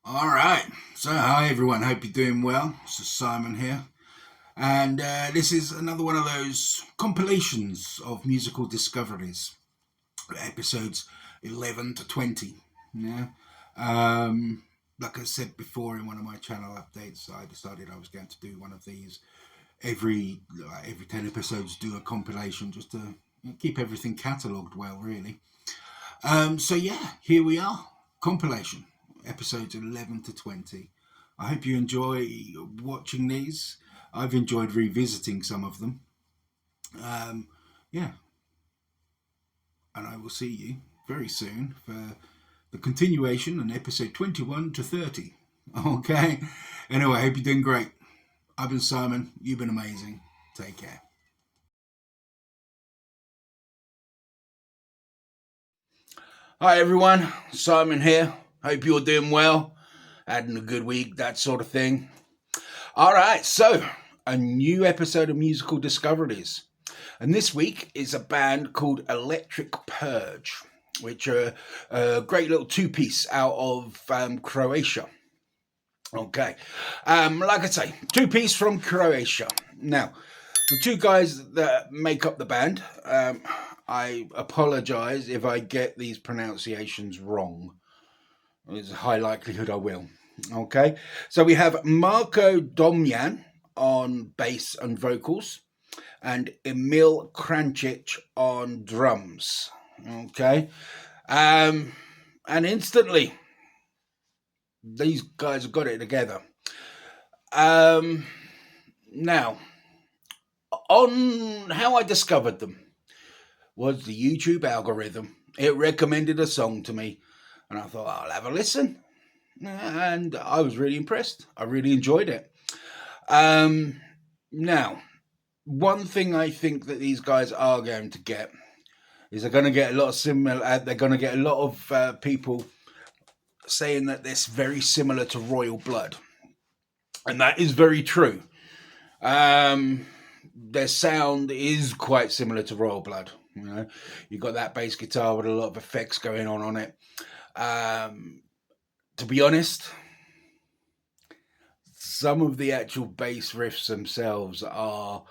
All right. So, hi everyone. Hope you're doing well. This is Simon here, and this is another one of those compilations of musical discoveries, episodes 11 to 20. Yeah. Um, like I said before in one of my channel updates, I decided I was going to do one of these every 10 episodes. Do a compilation just to keep everything catalogued well, really. So yeah, here we are. Compilation, episodes 11 to 20. I hope you enjoy watching these. I've enjoyed revisiting some of them. Um, yeah, and I will see you very soon for the continuation on episode 21 to 30. Okay. Anyway, I hope you're doing great. I've been Simon. You've been amazing. Take care. Hi everyone, Simon here. Hope you're doing well, having a good week, that sort of thing. All right, so a new episode of Musical Discoveries. And this week is a band called Electric Purge, which are a great little two piece out of Croatia. Okay, like I say, two piece from Croatia. Now, the two guys that make up the band, I apologize if I get these pronunciations wrong. There's a high likelihood I will. Okay, so we have Marko Domjan on bass and vocals, and Emil Krancic on drums. Okay, um, and instantly these guys have got it together. Um, Now, on how I discovered them was the YouTube algorithm. It recommended a song to me, and I thought I'll have a listen, and I was really impressed. I really enjoyed it. Now, one thing I think that these guys are going to get is they're going to get a lot of similar. They're going to get a lot of people saying that this very similar to Royal Blood, and that is very true. Um, their sound is quite similar to Royal Blood. You know, you've got that bass guitar with a lot of effects going on it. Um, to be honest, some of the actual bass riffs themselves are,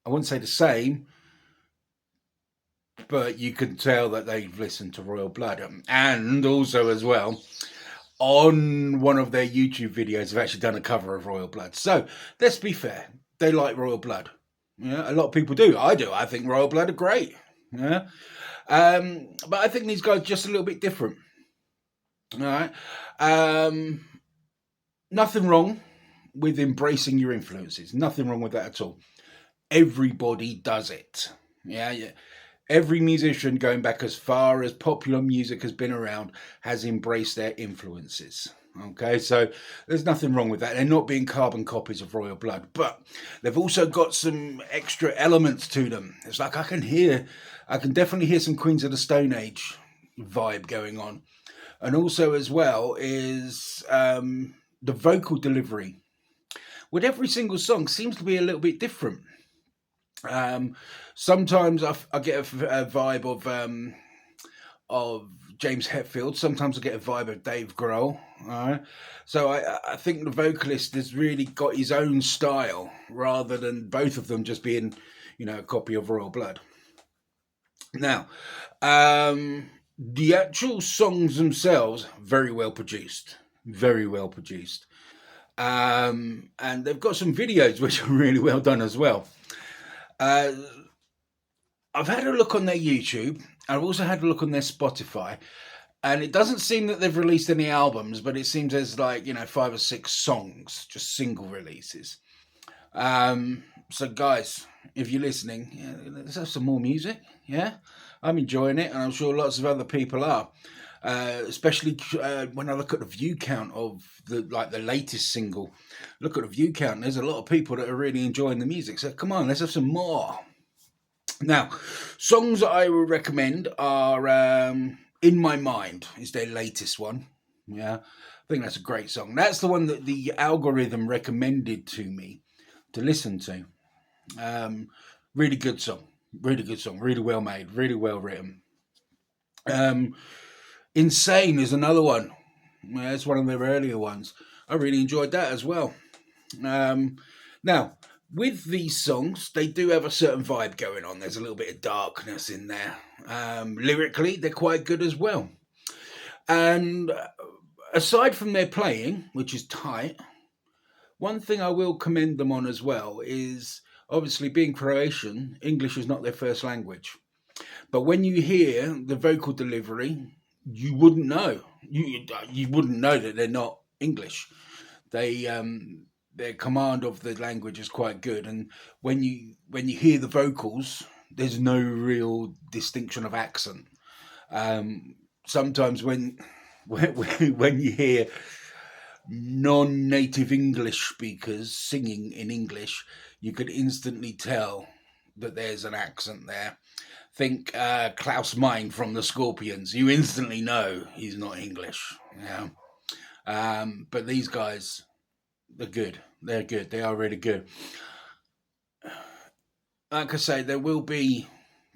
I wouldn't say the same, but you can tell that they've listened to Royal Blood. And also, as well, on one of their YouTube videos, they've actually done a cover of Royal Blood. So let's be fair, they like Royal Blood. Yeah, a lot of people do. I do. I think Royal Blood are great. Yeah, but I think these guys are just a little bit different. All right. Um, Nothing wrong with embracing your influences. Nothing wrong with that at all. Everybody does it. Yeah, yeah. Every musician going back as far as popular music has been around has embraced their influences. Okay, so there's nothing wrong with that. They're not being carbon copies of Royal Blood, but they've also got some extra elements to them. It's like I can definitely hear some Queens of the Stone Age vibe going on. And also, as well, is the vocal delivery. With every single song seems to be a little bit different. Um, Sometimes I get a vibe of James Hetfield. Sometimes I get a vibe of Dave Grohl. So I think the vocalist has really got his own style rather than both of them just being, a copy of Royal Blood. Now, the actual songs themselves very well produced, very well produced, and they've got some videos which are really well done as well. Uh, I've had a look on their YouTube. I've also had a look on their Spotify, and it doesn't seem that they've released any albums, but it seems there's like 5 or 6 songs, just single releases. So guys, if you're listening, let's have some more music. Yeah, I'm enjoying it, and I'm sure lots of other people are. Especially when I look at the view count of the latest single. Look at the view count. There's a lot of people that are really enjoying the music. So come on, let's have some more. Now, songs that I would recommend are "In My Mind" is their latest one. Yeah, I think that's a great song. That's the one that the algorithm recommended to me to listen to. Um, Really good song, really good song, really well made, really well written. Um, Insane is another one. Yeah, it's one of their earlier ones. I really enjoyed that as well. Um, Now, with these songs, they do have a certain vibe going on. There's a little bit of darkness in there. Lyrically, they're quite good as well. And aside from their playing, which is tight, one thing I will commend them on as well is obviously being Croatian, English is not their first language. But when you hear the vocal delivery, you wouldn't know. You wouldn't know that they're not English. They their command of the language is quite good, and when you hear the vocals, there's no real distinction of accent. Sometimes when you hear non-native English speakers singing in English, you could instantly tell that there's an accent there. Think Klaus Meine from the Scorpions. You instantly know he's not English. Yeah. But these guys, they're good. They're good. They are really good. Like I say, there will be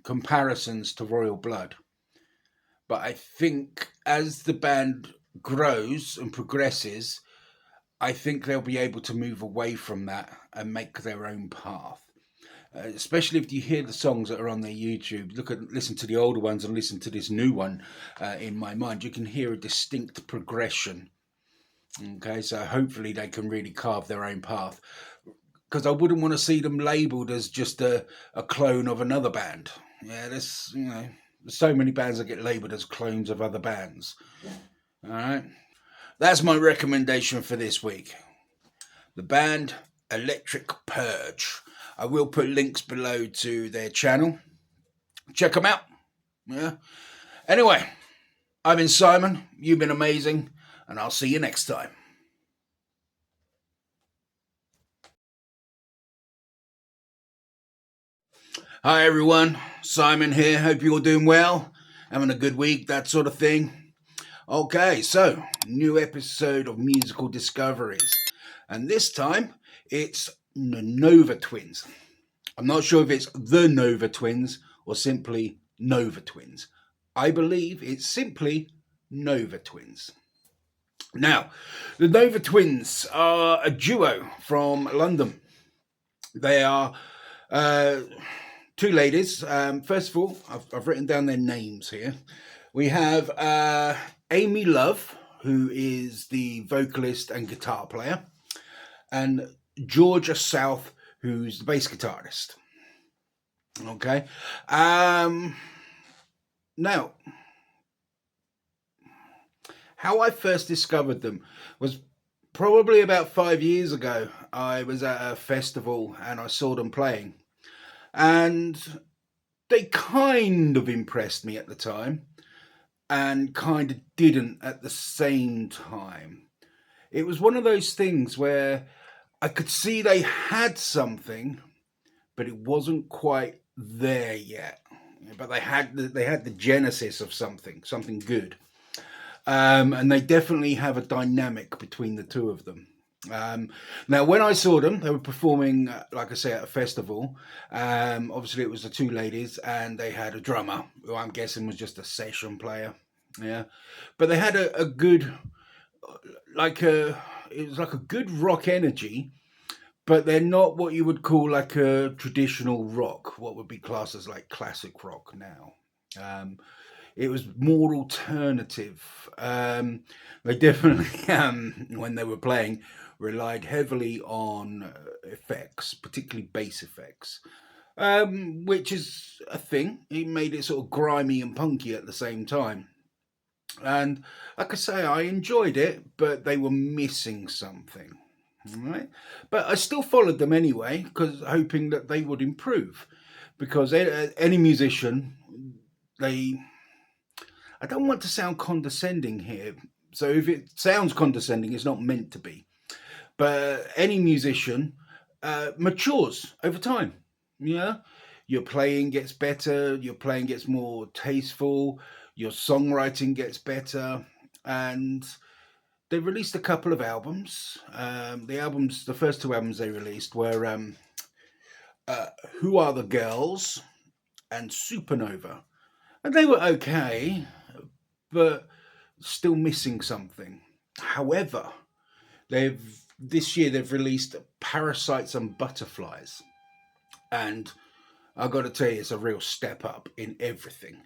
comparisons to Royal Blood, but I think as the band grows and progresses, I think they'll be able to move away from that and make their own path. Especially if you hear the songs that are on their YouTube, listen to the older ones and listen to this new one. In my mind, you can hear a distinct progression. Okay, so hopefully they can really carve their own path. Because I wouldn't want to see them labelled as just a clone of another band. Yeah, there's so many bands that get labelled as clones of other bands. All right, that's my recommendation for this week. The band Electric Purge. I will put links below to their channel. Check them out. Yeah. Anyway, I've been Simon. You've been amazing, and I'll see you next time. Hi everyone, Simon here. Hope you're all doing well, having a good week, that sort of thing. Okay, so new episode of Musical Discoveries, and this time it's the Nova Twins. I'm not sure if it's the Nova Twins or simply Nova Twins. I believe it's simply Nova Twins. Now, the Nova Twins are a duo from London. They are two ladies. First of all, I've written down their names here. We have Amy Love, who is the vocalist and guitar player, and Georgia South, who's the bass guitarist. Okay. Now, how I first discovered them was probably about 5 years ago. I was at a festival and I saw them playing, and they kind of impressed me at the time and kind of didn't at the same time. It was one of those things where I could see they had something, but it wasn't quite there yet. But they had the genesis of something good, and they definitely have a dynamic between the two of them. Now, when I saw them, they were performing, like I say, at a festival. Obviously, it was the two ladies, and they had a drummer, who I'm guessing was just a session player. Yeah, but they had a good, it was like a good rock energy, but they're not what you would call like a traditional rock, what would be classed as like classic rock now. Um, it was more alternative. They definitely, when they were playing, relied heavily on effects, particularly bass effects, which is a thing. It made it sort of grimy and punky at the same time. And like I say, I enjoyed it, but they were missing something. Right? But I still followed them anyway, because hoping that they would improve. Because any musician, they I don't want to sound condescending here. So if it sounds condescending, it's not meant to be. But any musician matures over time. Yeah, your playing gets better. Your playing gets more tasteful. Your songwriting gets better, and they released a couple of albums. The first two albums they released were "Who Are the Girls" and "Supernova," and they were okay, but still missing something. However, this year they've released Parasites and Butterflies, and I got to tell you, it's a real step up in everything.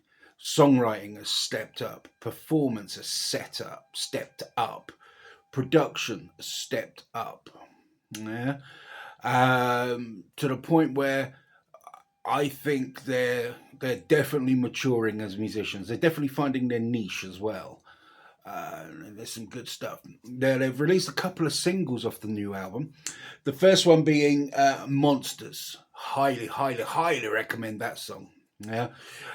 Songwriting has stepped up, performance has stepped up, production has stepped up. Yeah, to the point where I think they're definitely maturing as musicians. They're definitely finding their niche as well. There's some good stuff. They've released a couple of singles off the new album. The first one being Monsters. Highly, highly, highly recommend that song. Yeah,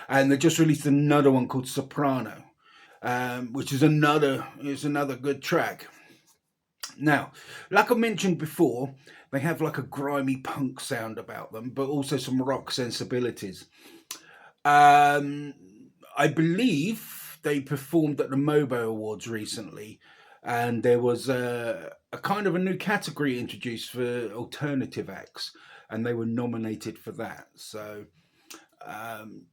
and they just released another one called Soprano, which is another good track. Now, like I mentioned before, they have like a grimy punk sound about them, but also some rock sensibilities. Um, I believe they performed at the Mobo Awards recently, and there was a kind of a new category introduced for alternative acts, and they were nominated for that. So um,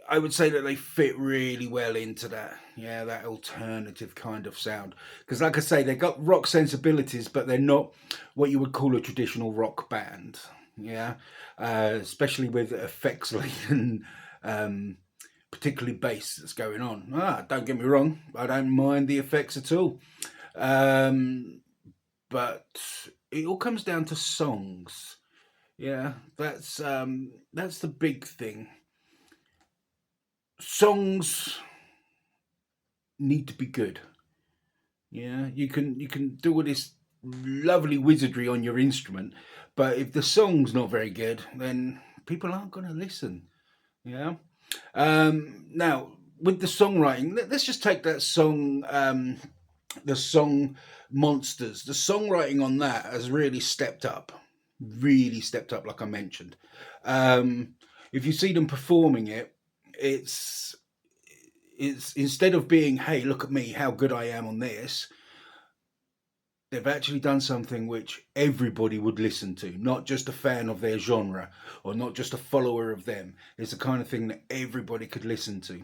I would say that they fit really well into that, yeah, that alternative kind of sound. Because, like I say, they got rock sensibilities, but they're not what you would call a traditional rock band. Yeah, especially with effects and um, particularly bass that's going on. Don't get me wrong, I don't mind the effects at all, um, but it all comes down to songs. Yeah, that's the big thing. Songs need to be good. Yeah, you can do all this lovely wizardry on your instrument, but if the song's not very good, then people aren't going to listen. Yeah. Now, with the songwriting, let's just take that song, the song Monsters. The songwriting on that has really stepped up, like I mentioned. Um, if you see them performing it, it's it's instead of being, hey, look at me, how good I am on this, they've actually done something which everybody would listen to, not just a fan of their genre or not just a follower of them. It's the kind of thing that everybody could listen to.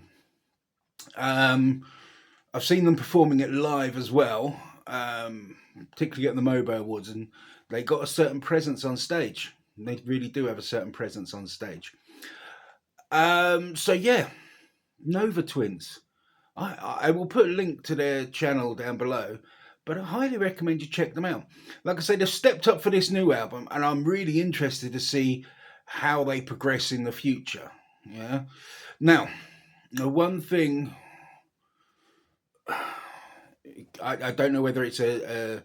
Um, I've seen them performing it live as well, particularly at the Mobo Awards, and they got a certain presence on stage. They really do have a certain presence on stage. So yeah, Nova Twins. I will put a link to their channel down below, but I highly recommend you check them out. Like I say, they've stepped up for this new album, and I'm really interested to see how they progress in the future. Yeah. Now, the one thing I don't know whether it's a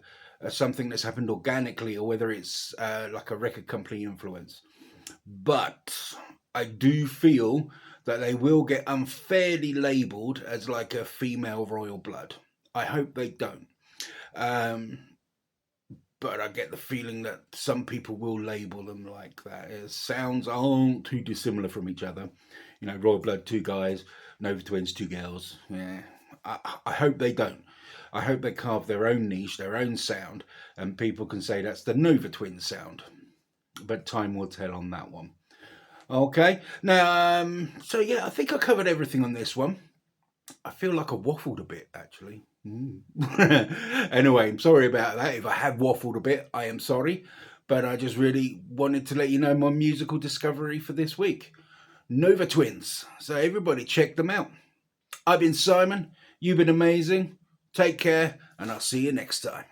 something that's happened organically or whether it's like a record company influence, but I do feel that they will get unfairly labelled as like a female royal blood. I hope they don't. Um, but I get the feeling that some people will label them like that. It sounds aren't too dissimilar from each other. You know, royal blood, two guys, Nova twins, two girls. Yeah, I hope they don't. I hope they carve their own niche, their own sound, and people can say that's the Nova twins sound. But time will tell on that one. Okay. Now, so yeah, I think I covered everything on this one. I feel like I waffled a bit, actually. Anyway, I'm sorry about that. If I have waffled a bit, I am sorry. But I just really wanted to let you know my musical discovery for this week. Nova Twins. So everybody check them out. I've been Simon. You've been amazing. Take care, and I'll see you next time.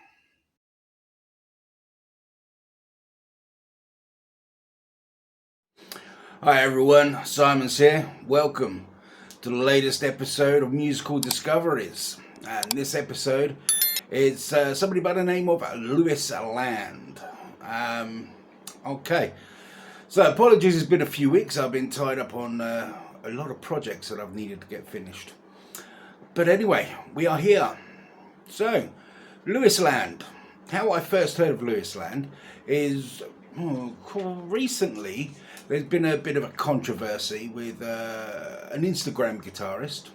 Hi everyone, Simon's here. Welcome to the latest episode of Musical Discoveries. And this episode is somebody by the name of Lewis Land. Okay, so apologies, it's been a few weeks. I've been tied up on a lot of projects that I've needed to get finished. But anyway, we are here. So, Lewis Land. How I first heard of Lewis Land is recently. There's been a bit of a controversy with an Instagram guitarist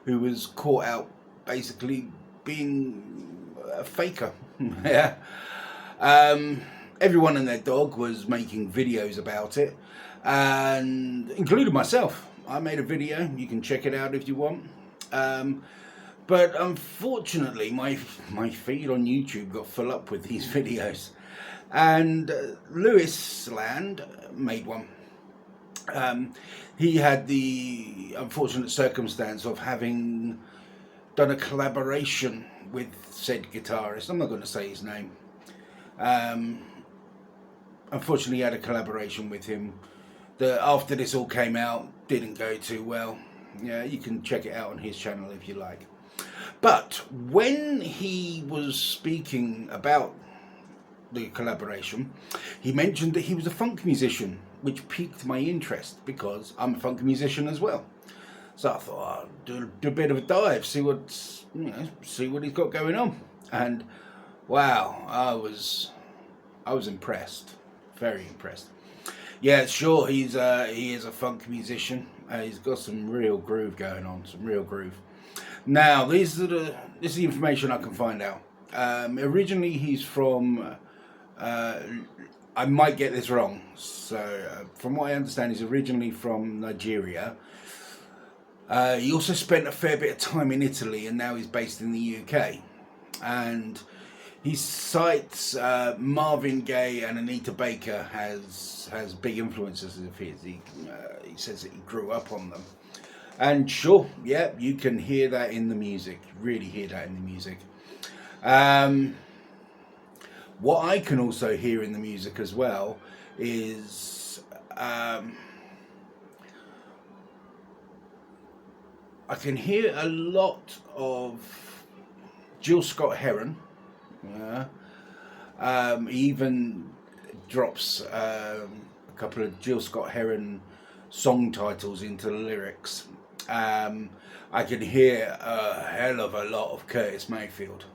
who was caught out basically being a faker. Yeah. Everyone and their dog was making videos about it, and including myself. I made a video. You can check it out if you want. But unfortunately, my feed on YouTube got full up with these videos, and Lewis Land made one. He had the unfortunate circumstance of having done a collaboration with said guitarist. I'm not going to say his name. Um, Unfortunately, he had a collaboration with him that, after this all came out, didn't go too well. Yeah, you can check it out on his channel if you like. But when he was speaking about the collaboration, he mentioned that he was a funk musician, which piqued my interest because I'm a funk musician as well. So I thought I'd do a bit of a dive, see what he's got going on. And wow, I was impressed, very impressed. Yeah, sure, he is a funk musician. He's got some real groove going on, some real groove. Now, this is the information I can find out. Originally, he's from. I might get this wrong. So, from what I understand, he's originally from Nigeria. He also spent a fair bit of time in Italy, and now he's based in the UK. And he cites Marvin Gaye and Anita Baker has big influences of his. He says that he grew up on them. And sure, yeah, you can hear that in the music. Really hear that in the music. What I can also hear in the music as well is I can hear a lot of Jill Scott Heron. He even drops a couple of Jill Scott Heron song titles into the lyrics. I can hear a hell of a lot of Curtis Mayfield.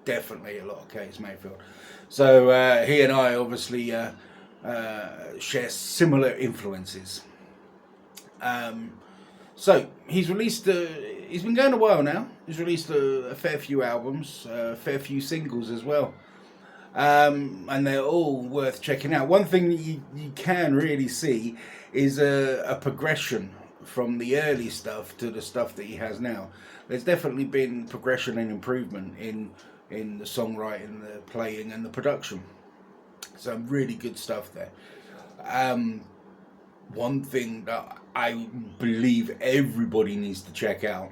Definitely a lot of Curtis Mayfield. So he and I obviously share similar influences. So he's released. He's been going a while now. He's released a fair few albums, a fair few singles as well, and they're all worth checking out. One thing that you can really see is a progression from the early stuff to the stuff that he has now. There's definitely been progression and improvement in the songwriting, the playing, and the production. Some really good stuff there. One thing that I believe everybody needs to check out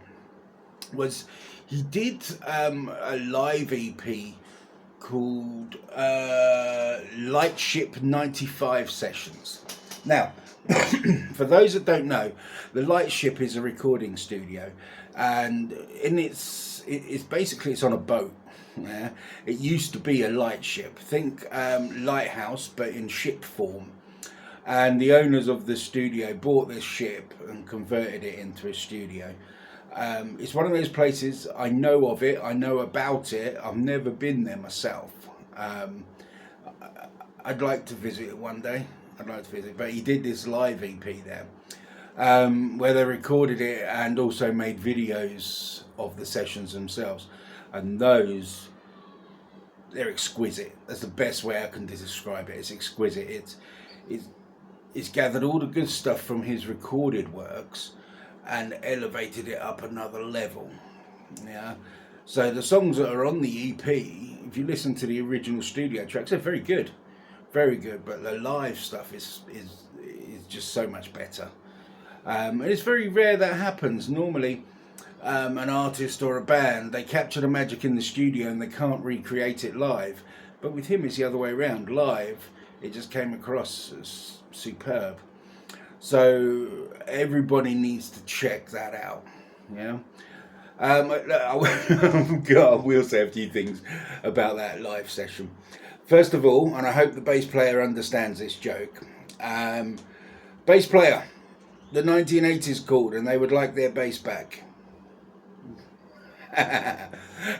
was he did a live EP called Lightship 95 Sessions. Now, for those that don't know, the Lightship is a recording studio, and it's basically it's on a boat. Yeah? It used to be a lightship. Think lighthouse, but in ship form. And the owners of the studio bought this ship and converted it into a studio. It's one of those places, I know of it, I know about it, I've never been there myself. I'd like to visit it one day, but he did this live EP there, where they recorded it and also made videos of the sessions themselves. And they're exquisite. That's the best way I can describe it. It's exquisite. It's gathered all the good stuff from his recorded works and elevated it up another level. Yeah. So the songs that are on the EP, if you listen to the original studio tracks, they're very good, but the live stuff is just so much better. And it's very rare that happens. Normally, an artist or a band, they capture the magic in the studio and they can't recreate it live. But with him, it's the other way around. Live, it just came across as superb. So everybody needs to check that out. Yeah. I will say a few things about that live session. First of all, and I hope the bass player understands this joke. Bass player, the 1980s called and they would like their bass back.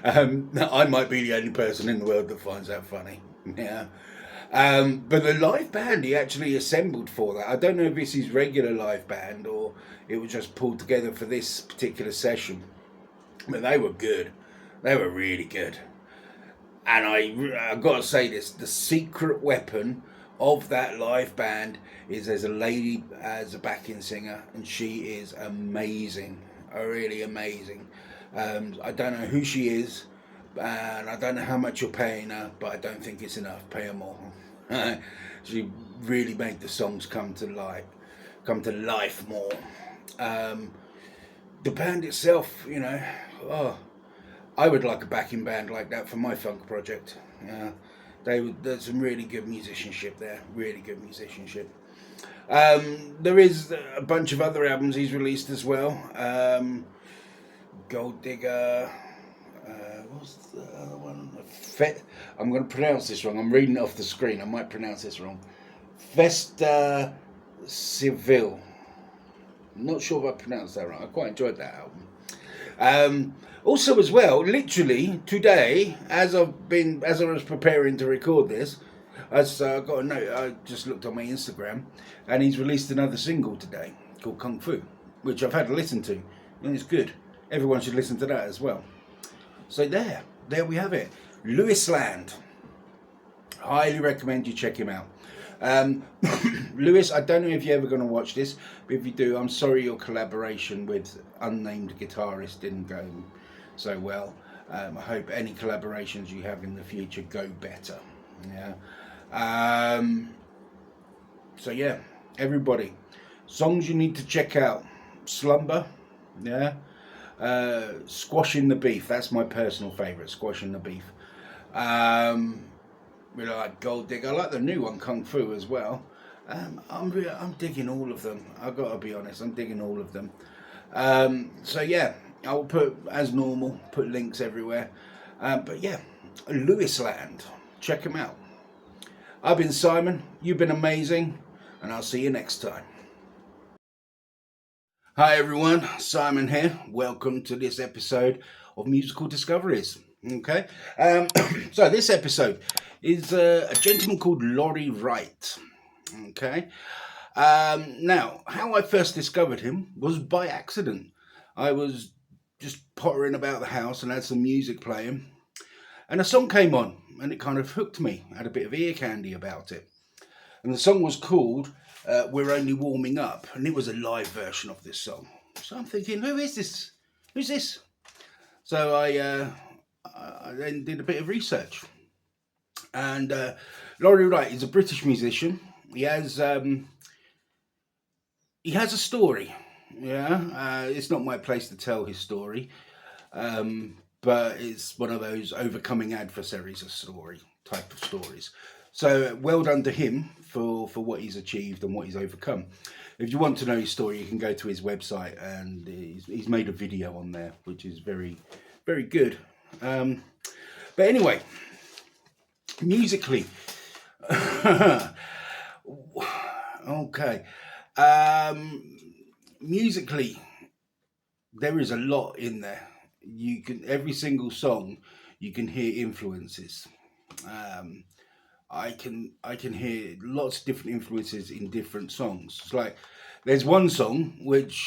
I might be the only person in the world that finds that funny. Yeah. But the live band he actually assembled for that. I don't know if it's his regular live band or it was just pulled together for this particular session. But they were good. They were really good. And I've got to say this, the secret weapon of that live band is there's a lady as a backing singer and she is amazing. Really amazing. I don't know who she is, and I don't know how much you're paying her, but I don't think it's enough. Pay her more. She really made the songs come to life more. Um, the band itself, oh, I would like a backing band like that for my funk project. Yeah, there's some really good musicianship there. Really good musicianship. There is a bunch of other albums he's released as well. Gold Digger. What's the other one? I'm going to pronounce this wrong. I'm reading it off the screen. I might pronounce this wrong. Festa Civil. Not sure if I pronounced that right. I quite enjoyed that album. Also, as well, literally today, as I was preparing to record this, as I got a note. I just looked on my Instagram, and he's released another single today called Kung Fu, which I've had to listen to, and it's good. Everyone should listen to that as well. So there we have it. Lewis Land. Highly recommend you check him out. Um, Lewis, I don't know if you're ever going to watch this, but if you do, I'm sorry your collaboration with unnamed guitarist didn't go so well. I hope any collaborations you have in the future go better. Yeah. So yeah, everybody, songs you need to check out. Slumber, yeah. Squashing the Beef. That's my personal favourite. Squashing the Beef. Um, really like Gold Digger. I like the new one, Kung Fu, as well. I'm digging all of them. I've got to be honest. I'm digging all of them. So yeah, I'll put as normal. Put links everywhere. But yeah, Lewis Land. Check him out. I've been Simon. You've been amazing, and I'll see you next time. Hi everyone, Simon here. Welcome to this episode of Musical Discoveries. Okay, so this episode is a gentleman called Laurie Wright. Okay, now how I first discovered him was by accident. I was just pottering about the house and had some music playing, and a song came on, and it kind of hooked me. I had a bit of ear candy about it. And the song was called We're Only Warming Up, and it was a live version of this song. So I'm thinking, who is this? Who's this? So I then did a bit of research. And Laurie Wright is a British musician. He has a story. Yeah, it's not my place to tell his story, but it's one of those overcoming adversaries of story type of stories. So well done to him for what he's achieved and what he's overcome. If you want to know his story, you can go to his website, and he's made a video on there, which is very, very good. But anyway, musically, okay. Musically, there is a lot in there. You can every single song, you can hear influences. Um, I can hear lots of different influences in different songs. It's like there's one song which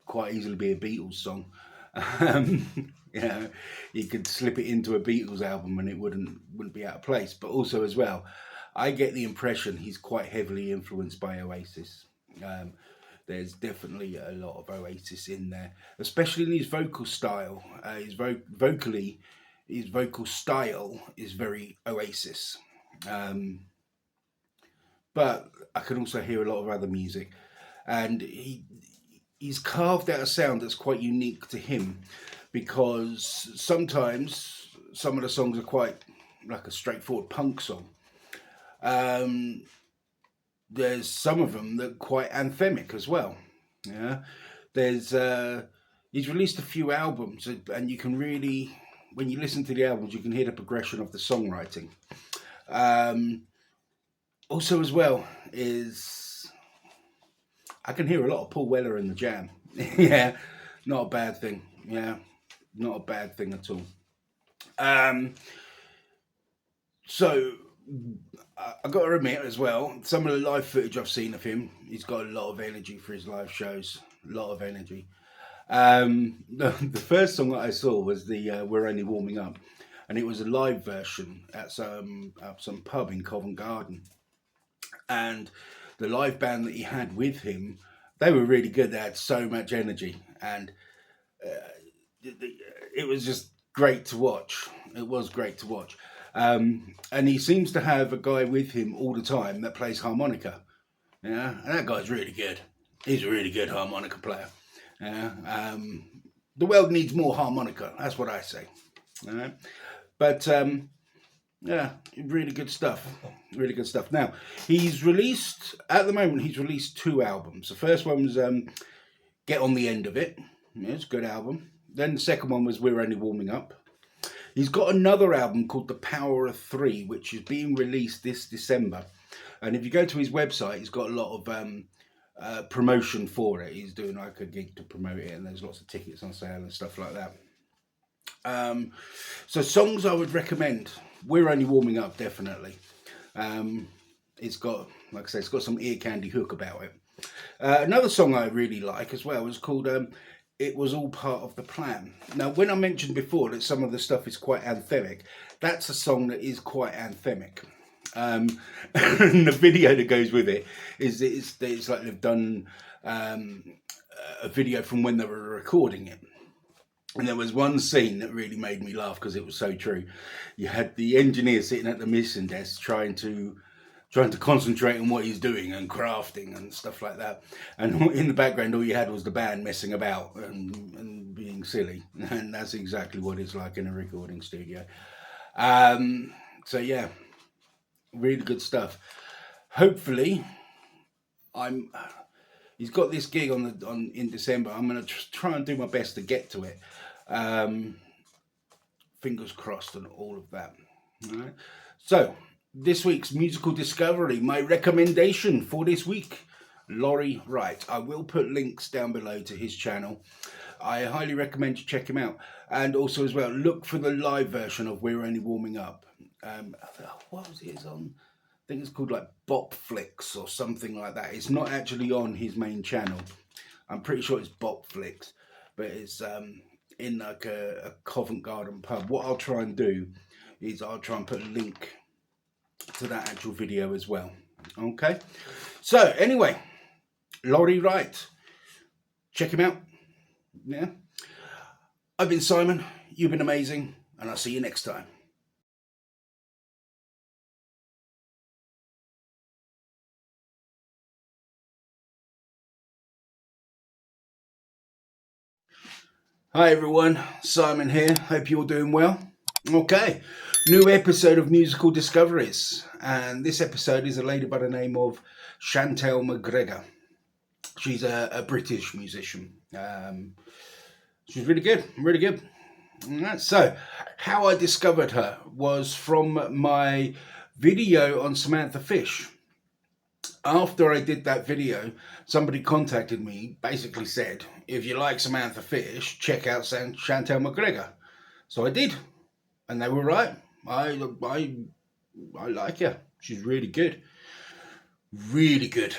quite easily be a Beatles song. Um, you could slip it into a Beatles album and it wouldn't be out of place. But also as well, I get the impression he's quite heavily influenced by Oasis. Um, there's definitely a lot of Oasis in there, especially in his vocal style. His vocal style is very Oasis. Um, but I can also hear a lot of other music, and he's carved out a sound that's quite unique to him, because sometimes some of the songs are quite like a straightforward punk song. Um, there's some of them that are quite anthemic as well. Yeah, there's he's released a few albums, and you can really, when you listen to the albums, you can hear the progression of the songwriting. Um, Also, as well, is I can hear a lot of Paul Weller in the Jam. Yeah, not a bad thing. Yeah, not a bad thing at all. Um, so I got to admit as well, some of the live footage I've seen of him, he's got a lot of energy for his live shows. A lot of energy. The first song that I saw was the "We're Only Warming Up," and it was a live version at some pub in Covent Garden. And the live band that he had with him, they were really good. They had so much energy, and it was just great to watch. It was great to watch. And he seems to have a guy with him all the time that plays harmonica. Yeah, and that guy's really good. He's a really good harmonica player. Yeah, the world needs more harmonica. That's what I say. All right, but yeah, really good stuff. Really good stuff. Now he's released at the moment. He's released 2 albums. The first one was "Get on the End of It." Yeah, it's a good album. Then the second one was "We're Only Warming Up." He's got another album called "The Power of Three," which is being released this December. And if you go to his website, he's got a lot of promotion for it. He's doing like a gig to promote it, and there's lots of tickets on sale and stuff like that. So songs I would recommend. "We're Only Warming Up," definitely. It's got, like I say, it's got some ear candy hook about it. Another song I really like as well is called "It Was All Part of the Plan." Now, when I mentioned before that some of the stuff is quite anthemic, that's a song that is quite anthemic. And the video that goes with it is it's like they've done a video from when they were recording it. And there was one scene that really made me laugh because it was so true. You had the engineer sitting at the mixing desk trying to concentrate on what he's doing and crafting and stuff like that. And in the background, all you had was the band messing about and being silly. And that's exactly what it's like in a recording studio. So yeah, really good stuff. Hopefully, he's got this gig in December. I'm going to try and do my best to get to it. Fingers crossed and all of that. All right. So this week's musical discovery, my recommendation for this week, Laurie Wright. I will put links down below to his channel. I highly recommend you check him out. And also as well, look for the live version of "We're Only Warming Up." What was it on? I think it's called like Bop Flicks or something like that. It's not actually on his main channel. I'm pretty sure it's Bop Flicks, but it's in like a Covent Garden pub. What I'll try and do is I'll try and put a link to that actual video as well. Okay. So anyway, Laurie Wright, check him out. Yeah. I've been Simon. You've been amazing, and I'll see you next time. Hi everyone, Simon here. Hope you're doing well. Okay, new episode of Musical Discoveries, and this episode is a lady by the name of Chantel McGregor. She's a British musician. She's really good, really good. Right, so, how I discovered her was from my video on Samantha Fish. After I did that video, somebody contacted me, basically said, if you like Samantha Fish, check out Chantel McGregor. So I did, and they were right. I like her. She's really good. Really good.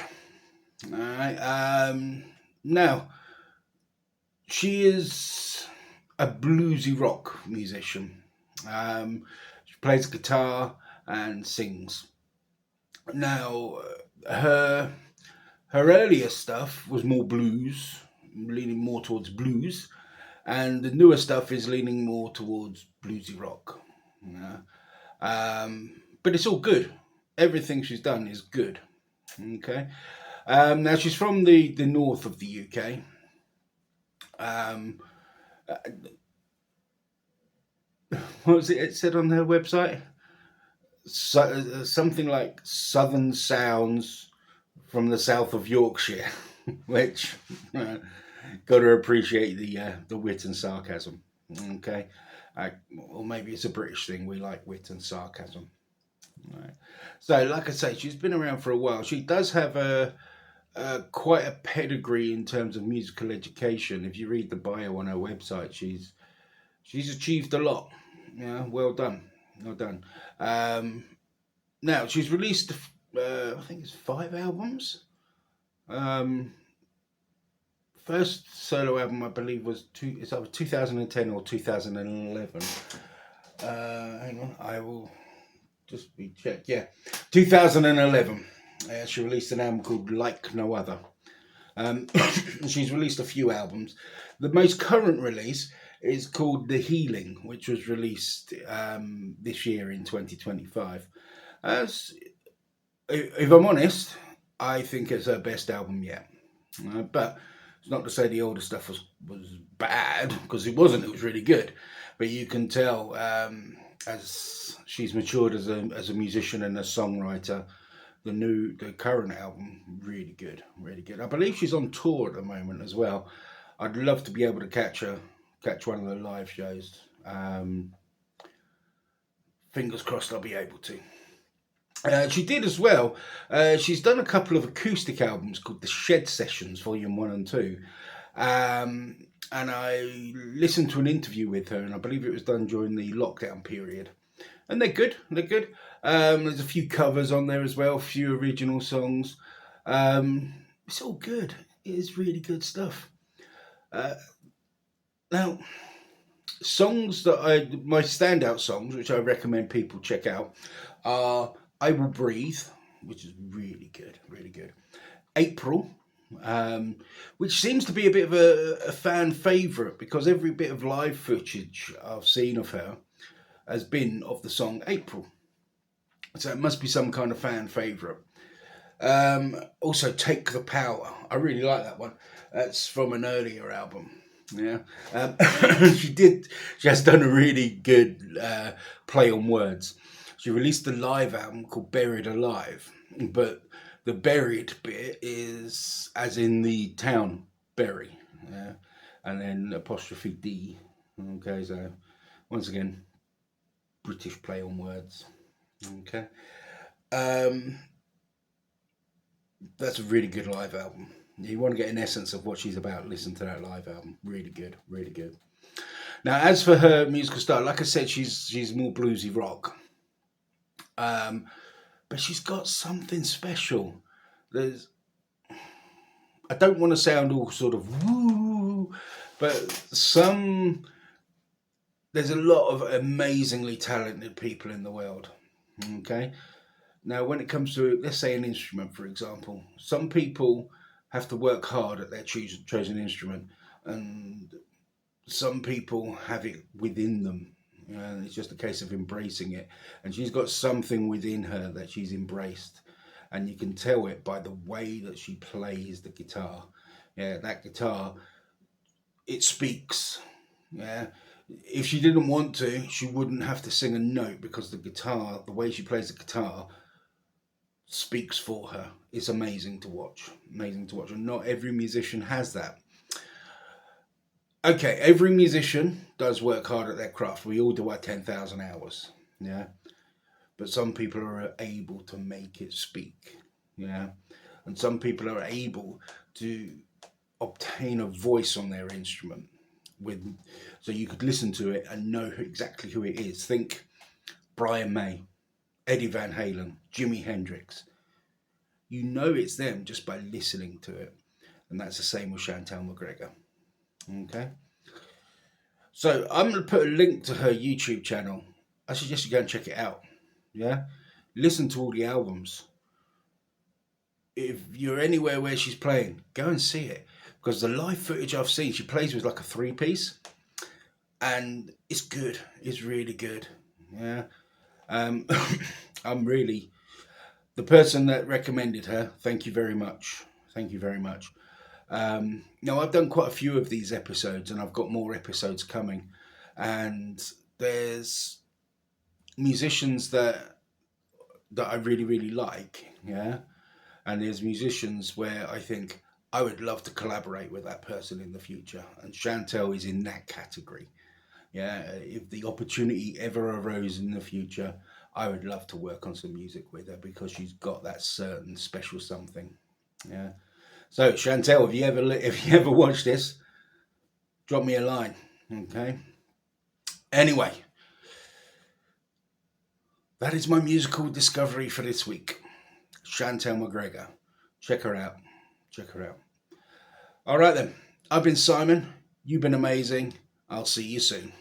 All right. Now, she is a bluesy rock musician. She plays guitar and sings. Now, her earlier stuff was more blues, leaning more towards blues, and the newer stuff is leaning more towards bluesy rock. Yeah. But it's all good. Everything she's done is good. Okay. Now she's from the north of the UK. What was it said on her website? So, something like Southern Sounds from the south of Yorkshire, which got to appreciate the wit and sarcasm. Okay, or maybe it's a British thing. We like wit and sarcasm. Right. So, like I say, she's been around for a while. She does have quite a pedigree in terms of musical education. If you read the bio on her website, she's achieved a lot. Yeah, well done, well done. Now she's released, I think it's 5 albums. First solo album, I believe, it's either 2010 or 2011. Hang on, I will just be checked. Yeah, 2011. She released an album called Like No Other. Um, she's released a few albums. The most current release is called The Healing, which was released this year in 2025. As if I'm honest, I think it's her best album yet. But it's not to say the older stuff was bad, because it wasn't. It was really good. But you can tell as she's matured as a musician and a songwriter. The current album, really good, really good. I believe she's on tour at the moment as well. I'd love to be able to catch one of the live shows. Fingers crossed I'll be able to. She did as well. She's done a couple of acoustic albums called the Shed Sessions, Volume 1 and 2. And I listened to an interview with her, and I believe it was done during the lockdown period. And they're good. They're good. There's a few covers on there as well, a few original songs. It's all good. It is really good stuff. Uh, Now, songs that my standout songs, which I recommend people check out, are "I Will Breathe," which is really good, really good. "April," um, which seems to be a bit of a fan favourite, because every bit of live footage I've seen of her has been of the song "April." So it must be some kind of fan favourite. Also, "Take the Power." I really like that one. That's from an earlier album. Yeah, um, she did. She has done a really good play on words. She released a live album called "Buried Alive," but the "buried" bit is as in the town Bury, yeah, and then apostrophe D. Okay, so once again, British play on words. Okay. Um, that's a really good live album. You want to get an essence of what she's about, listen to that live album. Really good, really good. Now, as for her musical style, like I said, she's more bluesy rock, um, but she's got something special. There's, I don't want to sound all sort of woo, but there's a lot of amazingly talented people in the world. Okay, now, when it comes to, let's say, an instrument, for example, some people have to work hard at their chosen instrument, and some people have it within them. And it's just a case of embracing it. And she's got something within her that she's embraced. And you can tell it by the way that she plays the guitar. Yeah, that guitar, it speaks. Yeah. If she didn't want to, she wouldn't have to sing a note, because the guitar, the way she plays the guitar, speaks for her. It's amazing to watch. Amazing to watch. And not every musician has that. Okay, every musician does work hard at their craft. We all do our 10,000 hours. Yeah. But some people are able to make it speak. Yeah. And some people are able to obtain a voice on their instrument with, so you could listen to it and know exactly who it is. Think Brian May, Eddie Van Halen, Jimi Hendrix. You know it's them just by listening to it. And that's the same with Chantal McGregor. Okay. So I'm going to put a link to her YouTube channel. I suggest you go and check it out. Yeah. Listen to all the albums. If you're anywhere where she's playing, go and see it. Because the live footage I've seen, she plays with like a 3-piece. And it's good. It's really good. Yeah. Um, I'm really the person that recommended her. Thank you very much. Thank you very much. Now, I've done quite a few of these episodes, and I've got more episodes coming. And there's musicians that I really, really like, yeah. And there's musicians where I think I would love to collaborate with that person in the future. And Chantel is in that category. Yeah, if the opportunity ever arose in the future, I would love to work on some music with her, because she's got that certain special something. Yeah. So Chantel, if you ever watch this, drop me a line. Okay. Anyway, that is my musical discovery for this week. Chantel McGregor. Check her out. Check her out. All right then. I've been Simon. You've been amazing. I'll see you soon.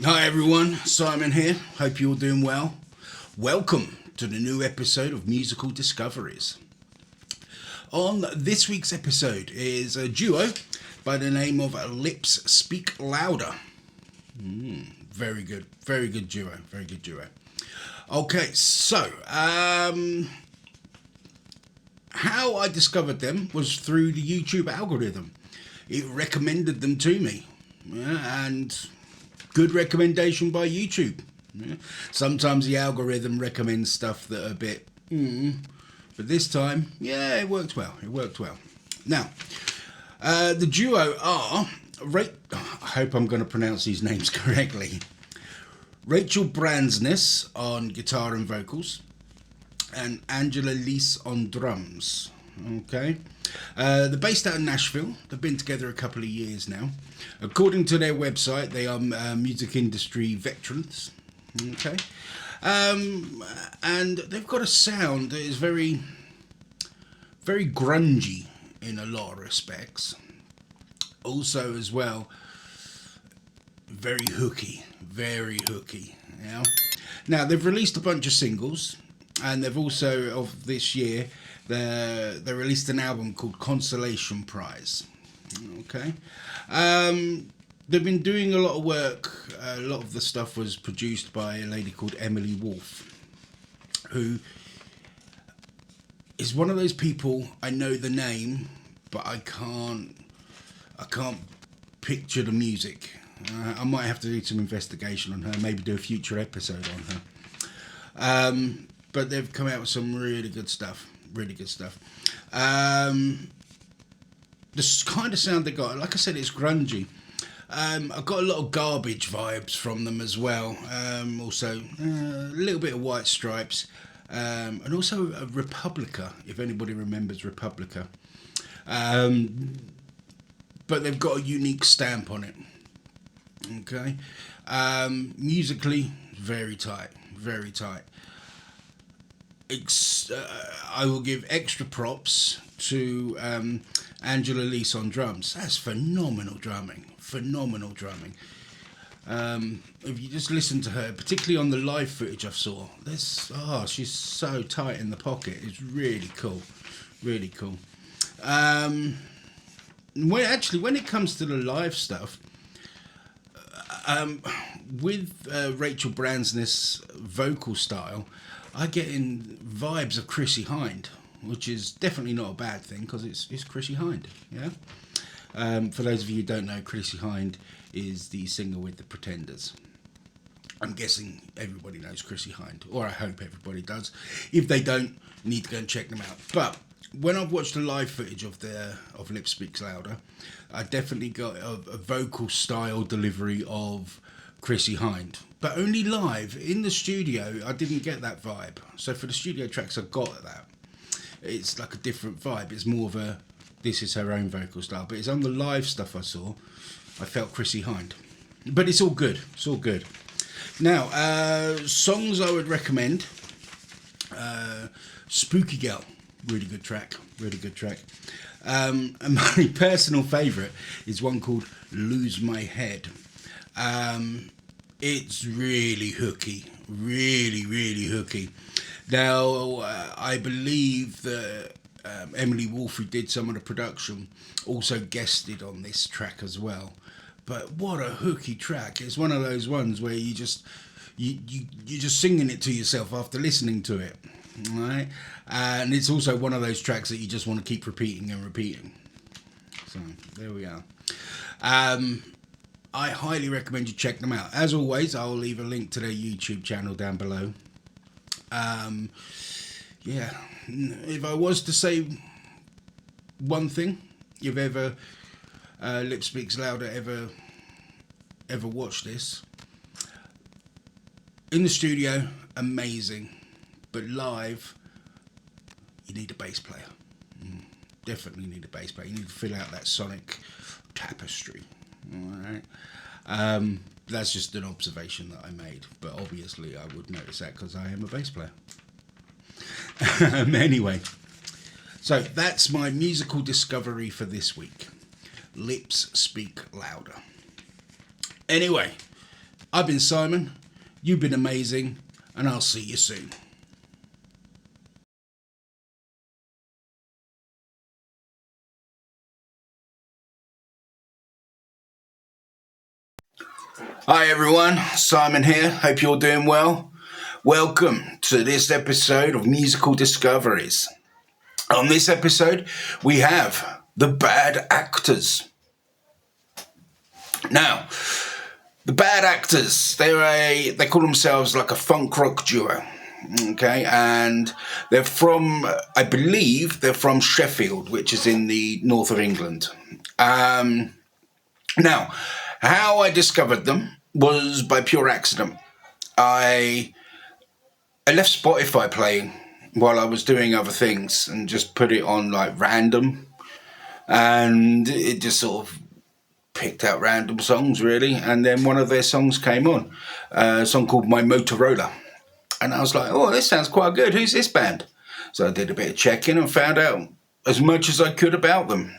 Hi everyone, Simon here. Hope you're all doing well. Welcome to the new episode of Musical Discoveries. On this week's episode is a duo by the name of Lips Speak Louder. Very good duo, very good duo. Okay, so how I discovered them was through the YouTube algorithm. It recommended them to me, and good recommendation by YouTube. Sometimes the algorithm recommends stuff that are a bit, but this time, yeah, it worked well. It worked well. Now, the duo are I hope I'm going to pronounce these names correctly. Rachel Bransness on guitar and vocals, and Angela Leese on drums. Okay. They're based out of Nashville. They've been together a couple of years now. According to their website, they are music industry veterans. Okay. And they've got a sound that is very, very grungy in a lot of respects. Also, as well, very hooky. Very hooky. Yeah. Now, they've released a bunch of singles, and they've also, of this year, they released an album called Consolation Prize. Okay. They've been doing a lot of work. A lot of the stuff was produced by a lady called Emily Wolfe, who is one of those people, I know the name, but I can't picture the music. I might have to do some investigation on her, maybe do a future episode on her. But they've come out with some really good stuff. Really good stuff. The kind of sound they got, like I said, it's grungy. I've got a lot of Garbage vibes from them as well. Also, a little bit of White Stripes. And also a Republica, if anybody remembers Republica. But they've got a unique stamp on it. Okay. Musically, very tight. Very tight. I will give extra props to Angela Leese on drums. That's phenomenal drumming. Phenomenal drumming. If you just listen to her, particularly on the live footage I saw, she's so tight in the pocket. It's really cool. Really cool. When it comes to the live stuff, with Rachel Bransness' vocal style, I get in vibes of Chrissie Hynde, which is definitely not a bad thing because it's Chrissie Hynde. Yeah. For those of you who don't know, Chrissie Hynde is the singer with the Pretenders. I'm guessing everybody knows Chrissie Hynde, or I hope everybody does. If they don't, you need to go and check them out. But when I've watched the live footage of Lip Speaks Louder, I definitely got a vocal style delivery of Chrissie Hynde. But only live. In the studio, I didn't get that vibe. So for the studio tracks, I got that. It's like a different vibe. It's more of a, this is her own vocal style. But it's on the live stuff I saw, I felt Chrissie Hynde. But it's all good. It's all good. Now, songs I would recommend. Spooky Girl. Really good track. Really good track. And my personal favourite is one called Lose My Head. It's really hooky. Really, really hooky. Now, I believe that Emily Wolfe, who did some of the production, also guested on this track as well. But what a hooky track. It's one of those ones where you're just singing it to yourself after listening to it. Right? And it's also one of those tracks that you just want to keep repeating and repeating. So, there we are. I highly recommend you check them out. As always, I'll leave a link to their YouTube channel down below. Yeah, if I was to say one thing, if ever Lip Speaks Louder ever watched this, in the studio, amazing, but live, you need a bass player. Definitely need a bass player. You need to fill out that sonic tapestry. All right. That's just an observation that I made, but obviously I would notice that because I am a bass player. Anyway, so that's my musical discovery for this week. Lips Speak Louder. Anyway, I've been Simon, you've been amazing, and I'll see you soon. Hi everyone, Simon here. Hope you're doing well. Welcome to this episode of Musical Discoveries. On this episode, we have The Bad Actors. Now, The Bad Actors, they call themselves like a funk rock duo. Okay, and they're from, I believe they're from Sheffield, which is in the north of England. Now, how I discovered them was by pure accident. I left Spotify playing while I was doing other things and just put it on like random, and it just sort of picked out random songs really, and then one of their songs came on, a song called My Motorola, and I was like, oh, this sounds quite good, who's this band? So I did a bit of checking and found out as much as I could about them.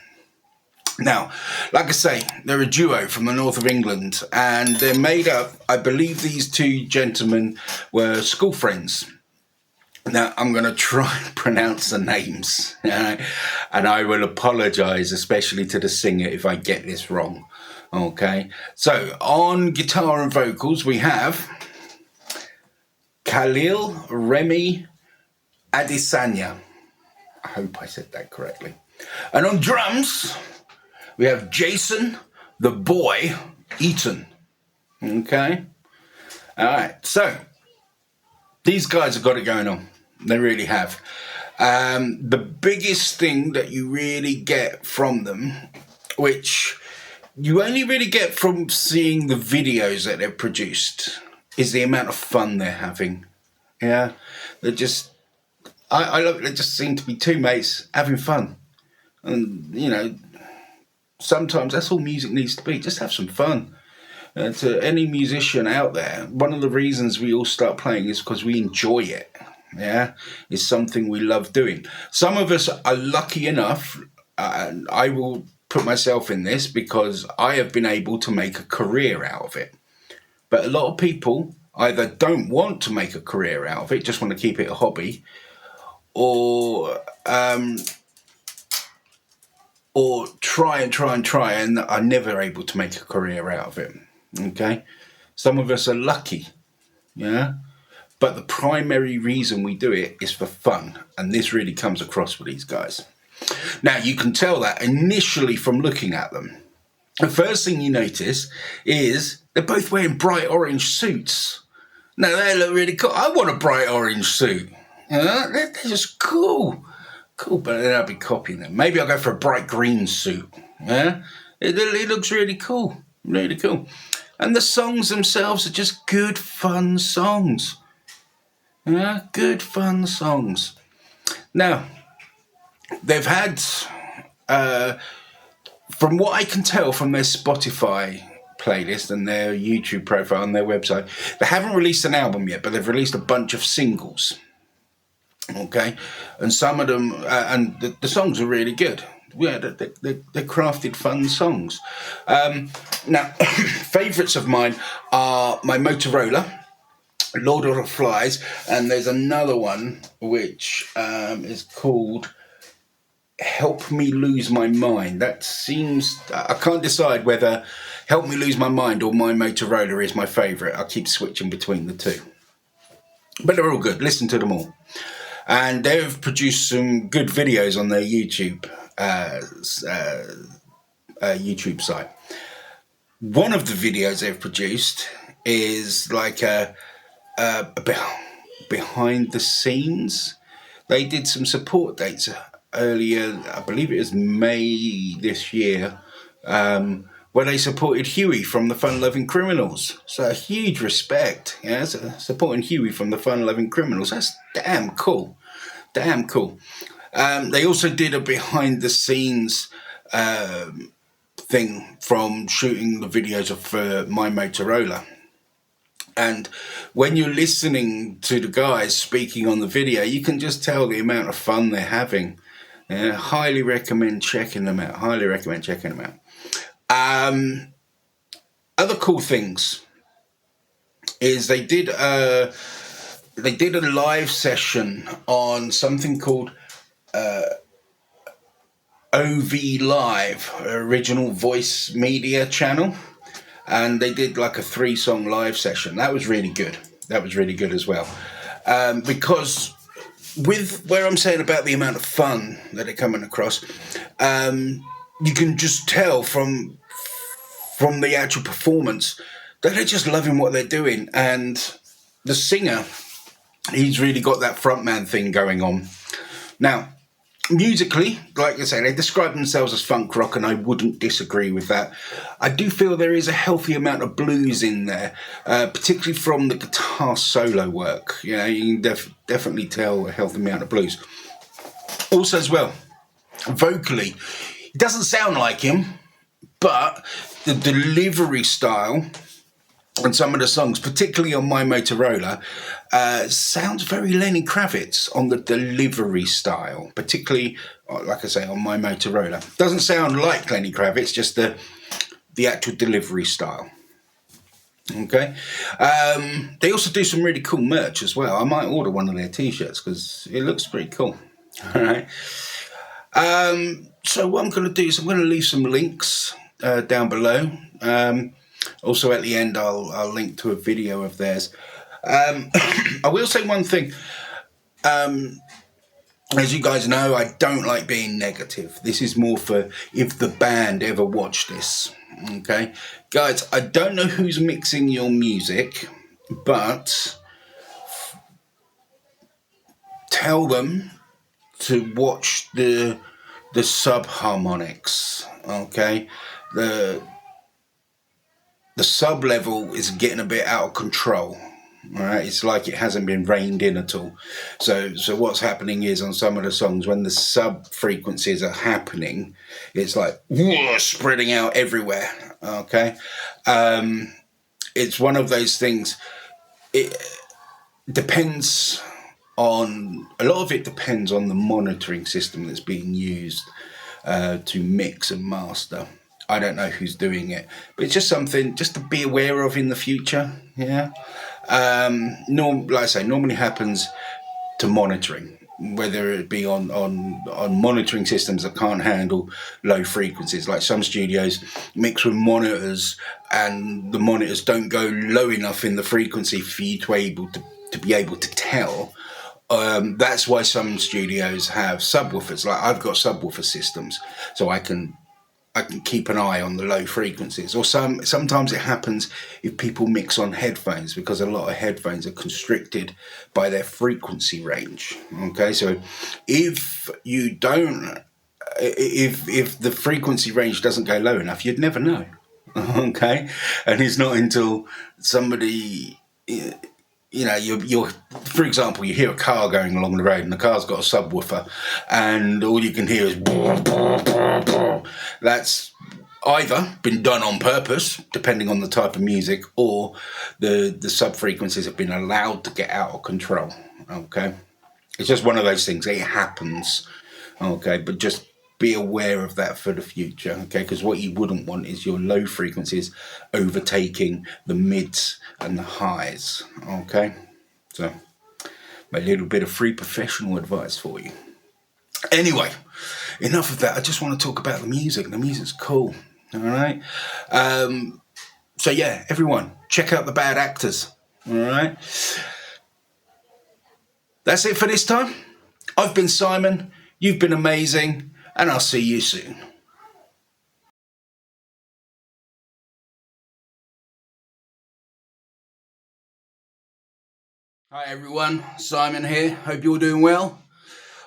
Now, like I say, they're a duo from the north of England, and they're made up, I believe these two gentlemen were school friends. Now, I'm going to try and pronounce the names, and I will apologise, especially to the singer, if I get this wrong. Okay, so on guitar and vocals, we have Khalil Remy Adesanya. I hope I said that correctly. And on drums, we have Jason, the boy, Eaton. Okay? All right. So, these guys have got it going on. They really have. The biggest thing that you really get from them, which you only really get from seeing the videos that they've produced, is the amount of fun they're having. Yeah? They're just... I love it. They just seem to be two mates having fun. And, you know... Sometimes that's all music needs to be. Just have some fun. To any musician out there, one of the reasons we all start playing is because we enjoy it. Yeah, it's something we love doing. Some of us are lucky enough, and I will put myself in this because I have been able to make a career out of it. But a lot of people either don't want to make a career out of it, just want to keep it a hobby, or try and are never able to make a career out of it. Okay? Some of us are lucky, yeah? But the primary reason we do it is for fun, and this really comes across with these guys. Now, you can tell that initially from looking at them. The first thing you notice is they're both wearing bright orange suits. Now, they look really cool. I want a bright orange suit. They're just cool. Cool, but then I'll be copying them. Maybe I'll go for a bright green suit. Yeah, it looks really cool, really cool. And the songs themselves are just good, fun songs. Yeah, good, fun songs. Now, they've had, from what I can tell from their Spotify playlist and their YouTube profile and their website, they haven't released an album yet, but they've released a bunch of singles. Okay, and some of them, and the songs are really good. Yeah, they're crafted, fun songs. Now, favourites of mine are My Motorola, Lord of the Flies, and there's another one which is called Help Me Lose My Mind. That seems, I can't decide whether Help Me Lose My Mind or My Motorola is my favourite. I keep switching between the two. But they're all good. Listen to them all. And they've produced some good videos on their YouTube YouTube site. One of the videos they've produced is like a behind the scenes. They did some support dates earlier, I believe it was May this year, where they supported Huey from the Fun Loving Criminals. So huge respect, yeah, so supporting Huey from the Fun Loving Criminals. That's damn cool. Damn cool. They also did a behind the scenes thing from shooting the videos of My Motorola. And when you're listening to the guys speaking on the video, you can just tell the amount of fun they're having. Highly recommend checking them out. Highly recommend checking them out. Other cool things. is they did a live session on something called OV Live, Original Voice Media Channel, and they did like a 3-song live session. That was really good. That was really good as well, because with where I'm saying about the amount of fun that they're coming across, you can just tell from the actual performance that they're just loving what they're doing, and the singer, he's really got that frontman thing going on. Now, musically, like I say, they describe themselves as funk rock, and I wouldn't disagree with that. I do feel there is a healthy amount of blues in there, particularly from the guitar solo work. You know, you can definitely tell a healthy amount of blues. Also, as well, vocally, it doesn't sound like him, but the delivery style and some of the songs, particularly on My Motorola, sounds very Lenny Kravitz on the delivery style, particularly, like I say, on My Motorola. Doesn't sound like Lenny Kravitz, just the actual delivery style. Okay. They also do some really cool merch as well. I might order one of their t-shirts because it looks pretty cool. All right. So what I'm going to do is I'm going to leave some links down below. Also at the end, I'll link to a video of theirs. I will say one thing. As you guys know, I don't like being negative. This is more for if the band ever watch this. Okay, guys, I don't know who's mixing your music, but tell them to watch the subharmonics. Okay, the sub level is getting a bit out of control. All right, it's like it hasn't been reined in at all. So what's happening is on some of the songs, when the sub frequencies are happening, it's like spreading out everywhere. Okay, it's one of those things. It depends on a lot of it depends on the monitoring system that's being used to mix and master. I don't know who's doing it, but it's just something just to be aware of in the future. Yeah. Like I say, normally happens to monitoring, whether it be on monitoring systems that can't handle low frequencies. Like some studios mix with monitors, and the monitors don't go low enough in the frequency for you to be able to tell. That's why some studios have subwoofers. Like I've got subwoofer systems, so I can keep an eye on the low frequencies. Or sometimes it happens if people mix on headphones, because a lot of headphones are constricted by their frequency range. Okay, so if you don't, if the frequency range doesn't go low enough, you'd never know. Okay, and it's not until somebody, you know, you're, for example, you hear a car going along the road and the car's got a subwoofer and all you can hear is that's either been done on purpose, depending on the type of music, or the sub frequencies have been allowed to get out of control. Okay, it's just one of those things. It happens. Okay, but just be aware of that for the future. Okay, because what you wouldn't want is your low frequencies overtaking the mids and the highs. Okay, so a little bit of free professional advice for you. Anyway, enough of that. I just want to talk about the music. The music's cool. All right. So yeah, everyone, check out The Bad Actors. All right. That's it for this time. I've been Simon. You've been amazing, and I'll see you soon. Hi everyone, Simon here. Hope you're doing well.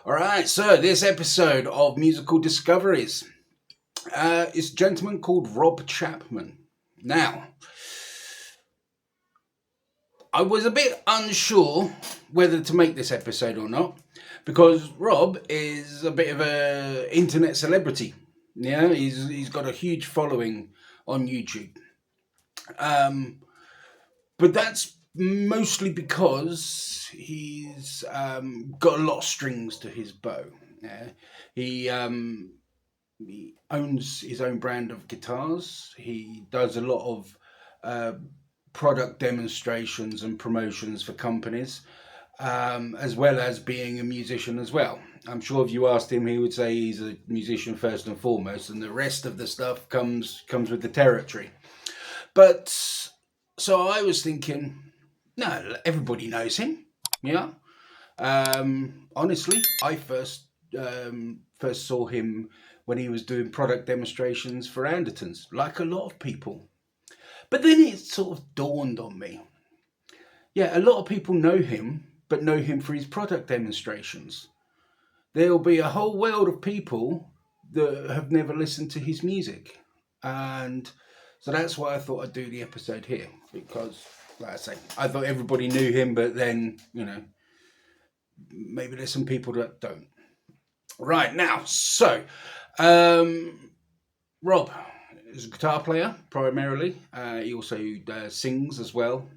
All right, so this episode of Musical Discoveries is a gentleman called Rob Chapman. Now, I was a bit unsure whether to make this episode or not, because Rob is a bit of an internet celebrity. Yeah, he's got a huge following on YouTube. But that's mostly because he's got a lot of strings to his bow. Yeah? He owns his own brand of guitars. He does a lot of product demonstrations and promotions for companies, as well as being a musician as well. I'm sure if you asked him, he would say he's a musician first and foremost, and the rest of the stuff comes with the territory. But so I was thinking, no, everybody knows him. Yeah. Honestly, I first saw him when he was doing product demonstrations for Andertons, like a lot of people. But then it sort of dawned on me. Yeah, a lot of people know him, but know him for his product demonstrations. There'll be a whole world of people that have never listened to his music. And so that's why I thought I'd do the episode here, because, like I say, I thought everybody knew him, but then, maybe there's some people that don't. Right now, so Rob is a guitar player primarily. He also sings as well.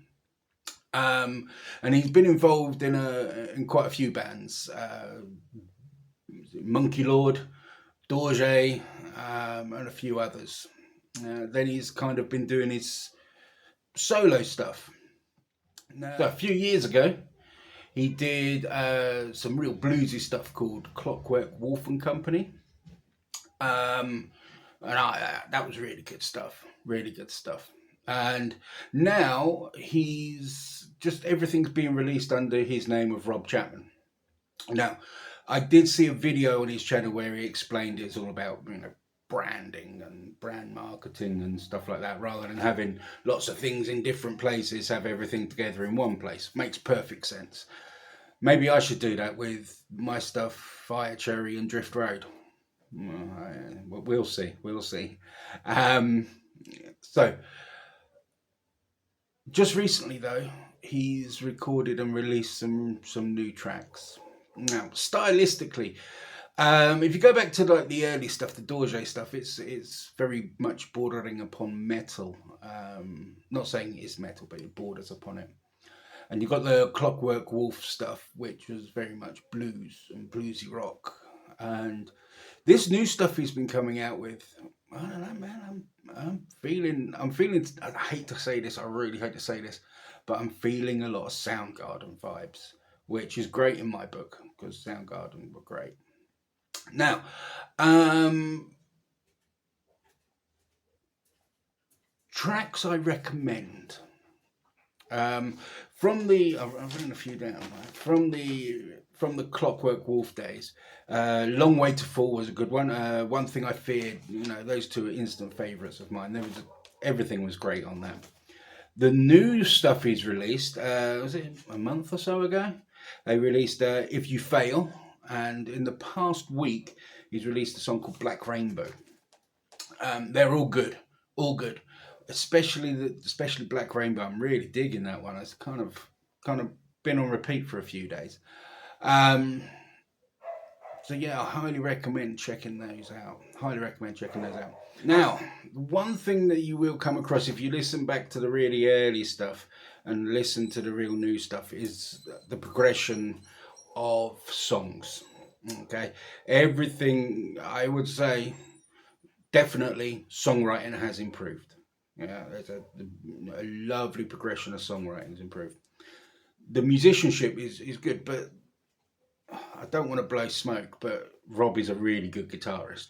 And he's been involved in quite a few bands. Monkey Lord, Dorje, and a few others. Then he's kind of been doing his solo stuff. Now, so a few years ago, he did some real bluesy stuff called Clockwork Wolf and Company. That was really good stuff. Really good stuff. And now everything's being released under his name of Rob Chapman. Now, I did see a video on his channel where he explained it's all about, branding and brand marketing and stuff like that, rather than having lots of things in different places, have everything together in one place. Makes perfect sense. Maybe I should do that with my stuff, Fire Cherry and Drift Road. We'll see. We'll see. So, just recently though, he's recorded and released some new tracks. Now, stylistically, if you go back to like the early stuff, the Dorje stuff, it's very much bordering upon metal. Not saying it is metal, but it borders upon it. And you've got the Clockwork Wolf stuff, which was very much blues and bluesy rock. And this new stuff he's been coming out with, I don't know, man. I'm feeling. I hate to say this. I really hate to say this, but I'm feeling a lot of Soundgarden vibes, which is great in my book because Soundgarden were great. Now, tracks I recommend. From the I've written a few down. Right? From the Clockwork Wolf days, Long Way to Fall was a good one. One Thing I Feared, those two are instant favourites of mine. Everything was great on that. The new stuff he's released, was it a month or so ago? They released If You Fail, and in the past week he's released a song called Black Rainbow. They're all good, especially Black Rainbow. I'm really digging that one. It's kind of been on repeat for a few days. So yeah, I highly recommend checking those out. Now, one thing that you will come across if you listen back to the really early stuff and listen to the real new stuff is the progression of songs. Okay, everything, I would say, definitely songwriting has improved. Yeah, there's a lovely progression of songwriting has improved. The musicianship is good, but I don't want to blow smoke, but Rob is a really good guitarist.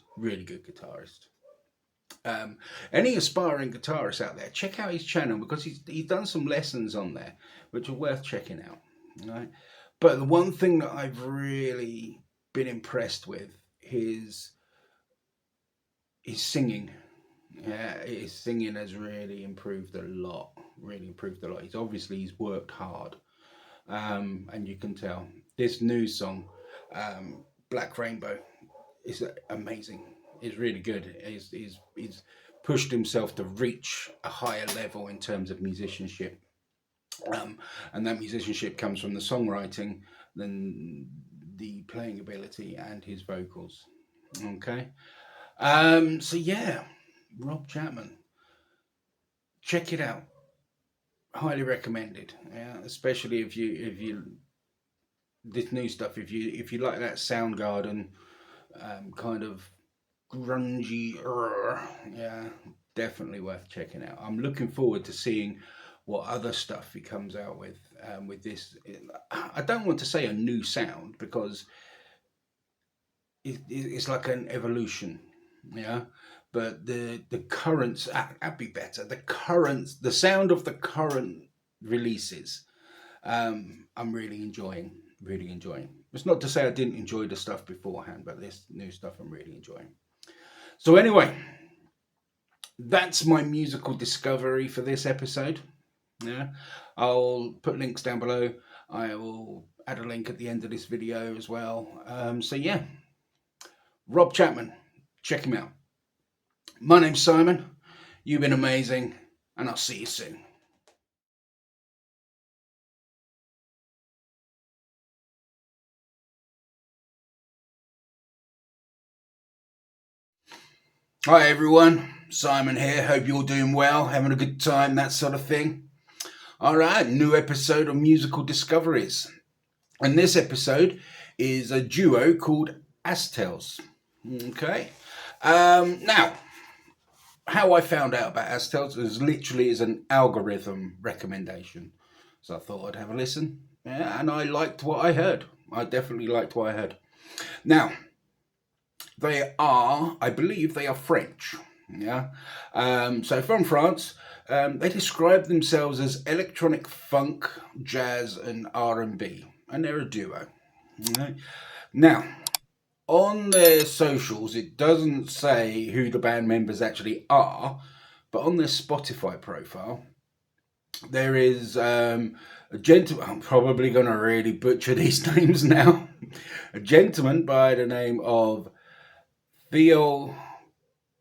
Any aspiring guitarists out there, check out his channel because he's done some lessons on there, which are worth checking out. Right? But the one thing that I've really been impressed with is his singing. Yeah, his singing has really improved a lot. He's worked hard, and you can tell. This new song, Black Rainbow, is amazing. It's really good. He's pushed himself to reach a higher level in terms of musicianship, and that musicianship comes from the songwriting, then the playing ability, and his vocals. Okay, so yeah, Rob Chapman, check it out. Highly recommended. Yeah, especially if you this new stuff. If you like that Soundgarden kind of grungy, yeah, definitely worth checking out. I'm looking forward to seeing what other stuff he comes out with this. I don't want to say a new sound because it's like an evolution, yeah. But the currents, that'd be better. The sound of the current releases, I'm really enjoying. Really enjoying. It's not to say I didn't enjoy the stuff beforehand, but this new stuff I'm really enjoying. So anyway, that's my musical discovery for this episode. Yeah, I'll put links down below. I will add a link at the end of this video as well. So yeah, Rob Chapman, check him out. My name's Simon. You've been amazing, and I'll see you soon. Hi everyone, Simon here. Hope you're doing well, having a good time, that sort of thing. All right, new episode of Musical Discoveries. And this episode is a duo called Astels. Okay. Now, how I found out about Astels is literally as an algorithm recommendation. So I thought I'd have a listen. Yeah, and I liked what I heard. I definitely liked what I heard. Now, I believe they are French. Yeah. So from France, they describe themselves as electronic funk, jazz, and R&B, and they're a duo. Okay. Now, on their socials, it doesn't say who the band members actually are, but on their Spotify profile, there is a gentleman. I'm probably going to really butcher these names now. A gentleman by the name of Theo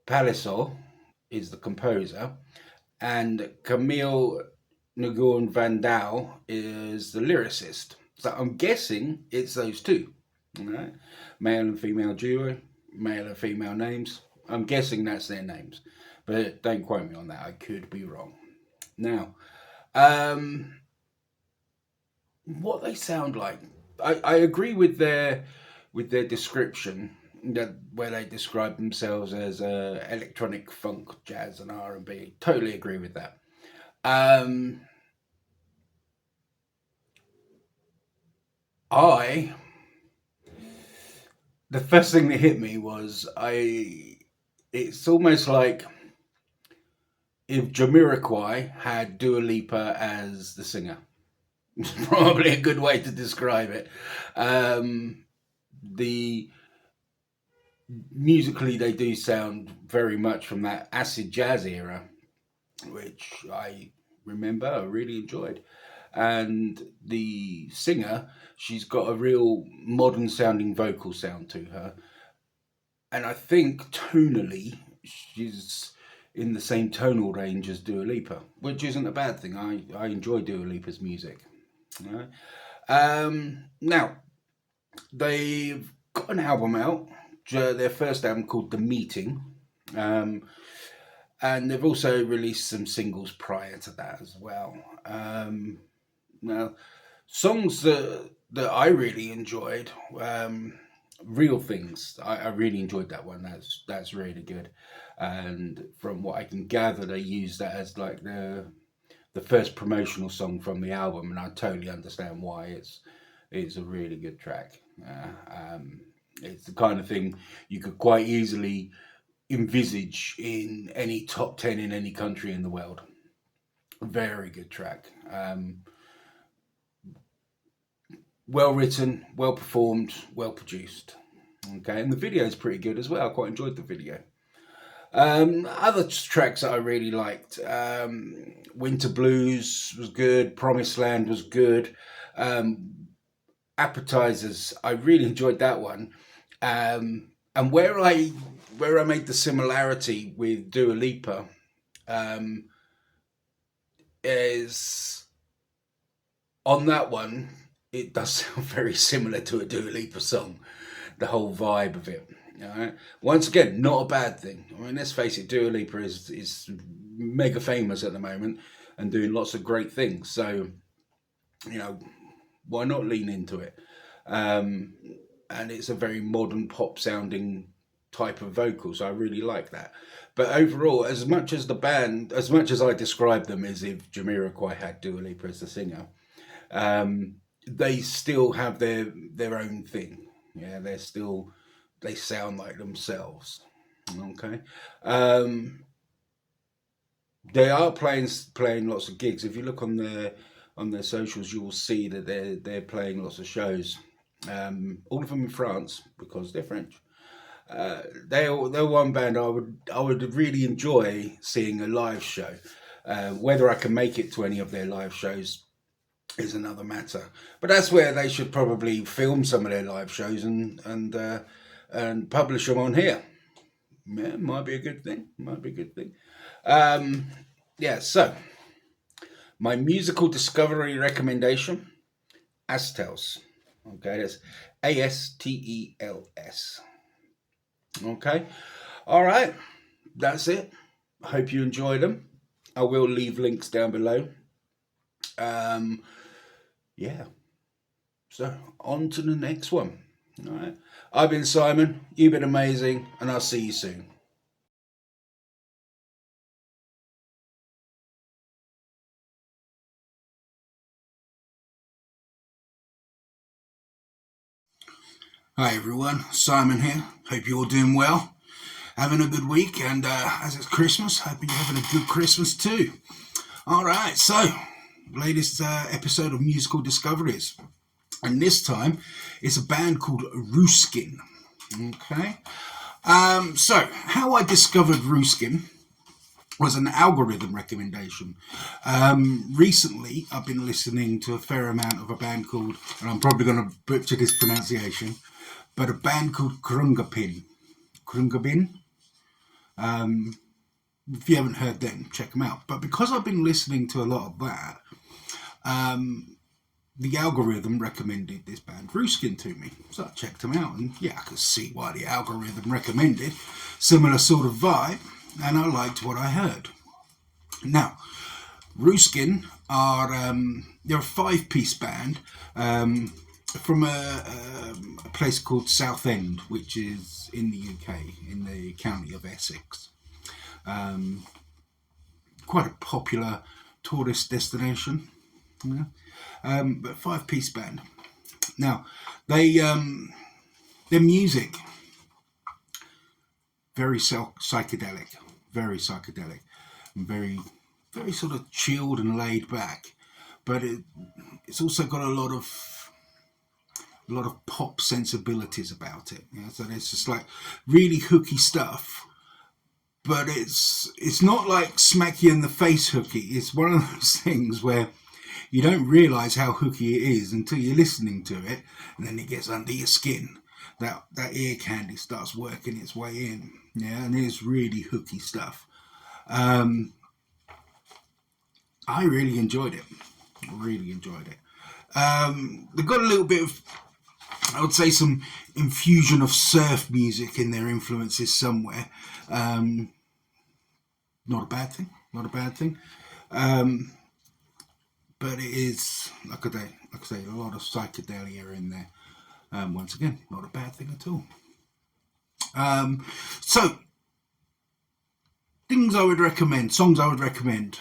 Palisol is the composer, and Camille Nguyen Van Dal is the lyricist. So I'm guessing it's those two. All right, male and female duo, male and female names. I'm guessing that's their names, but don't quote me on that. I could be wrong. Now, what they sound like, I agree with their description that where they describe themselves as electronic funk, jazz, and R&B. Totally agree with that. Um, I the first thing that hit me was I. It's almost like if Jamiroquai had Dua Lipa as the singer. It's probably a good way to describe it. Um, the musically they do sound very much from that acid jazz era, which I remember I really enjoyed. And the singer, she's got a real modern sounding vocal sound to her, and I think tonally she's in the same tonal range as Dua Lipa, which isn't a bad thing. I enjoy Dua Lipa's music. All right. Now they've got an album out, their first album called The Meeting, um, and they've also released some singles prior to that as well. Now, songs that I really enjoyed, Real Things. I really enjoyed that one. That's really good. And from what I can gather, they use that as like the first promotional song from the album, and I totally understand why. It's a really good track. It's the kind of thing you could quite easily envisage in any top 10 in any country in the world. Very good track. Well written, well performed, well produced. Okay, and the video is pretty good as well. I quite enjoyed the video. Other tracks that I really liked, Winter Blues was good, Promised Land was good, Appetizers, I really enjoyed that one. And where I made the similarity with Dua Lipa um, is on that one. It does sound very similar to a Dua Lipa song, the whole vibe of it. All right. Once again, not a bad thing. I mean, let's face it, Dua Lipa is mega famous at the moment and doing lots of great things. So, you know, why not lean into it? And it's a very modern pop sounding type of vocals. I really like that. But overall, as much as the band, as much as I describe them as if Jamiroquai had Dua Lipa as the singer, um, they still have their own thing. Yeah, they sound like themselves. Okay, um, they are playing lots of gigs. If you look on their socials, you will see that they're playing lots of shows. All of them in France because they're French. They're one band I would really enjoy seeing a live show. Whether I can make it to any of their live shows is another matter. But that's where they should probably film some of their live shows and publish them on here. Yeah, might be a good thing. Might be a good thing. Um, yeah. So my musical discovery recommendation: Astels. Okay, that's Astels. Okay. All right. That's it. I hope you enjoyed them. I will leave links down below. Um, yeah. So on to the next one. All right. I've been Simon. You've been amazing, and I'll see you soon. Hi everyone, Simon here. Hope you're all doing well, having a good week, and as it's Christmas, hoping you're having a good Christmas too. All right, so latest episode of Musical Discoveries, and this time it's a band called Ruskin. Okay, so how I discovered Ruskin was an algorithm recommendation. Recently, I've been listening to a fair amount of a band called, and I'm probably going to butcher this pronunciation, but a band called Krungapin. Krungabin. If you haven't heard them, check them out. But because I've been listening to a lot of that, the algorithm recommended this band Ruskin to me. So I checked them out, and yeah, I could see why the algorithm recommended. Similar sort of vibe, and I liked what I heard. Now, Ruskin are they're a five-piece band from a place called Southend, which is in the UK, in the county of Essex. Quite a popular tourist destination. Yeah. But five-piece band. Now, they their music very psychedelic, and very sort of chilled and laid back. But it's also got a lot of pop sensibilities about it. Yeah? So it's just like really hooky stuff, but it's not like smack you in the face hooky. It's one of those things where you don't realise how hooky it is until you're listening to it, and then it gets under your skin. That ear candy starts working its way in. Yeah, and it's really hooky stuff. I really enjoyed it. Really enjoyed it. They've got a little bit of, I would say, some infusion of surf music in their influences somewhere. Not a bad thing. Not a bad thing. But it is, like I say, a lot of psychedelia in there. Once again, not a bad thing at all. So, things I would recommend, songs I would recommend.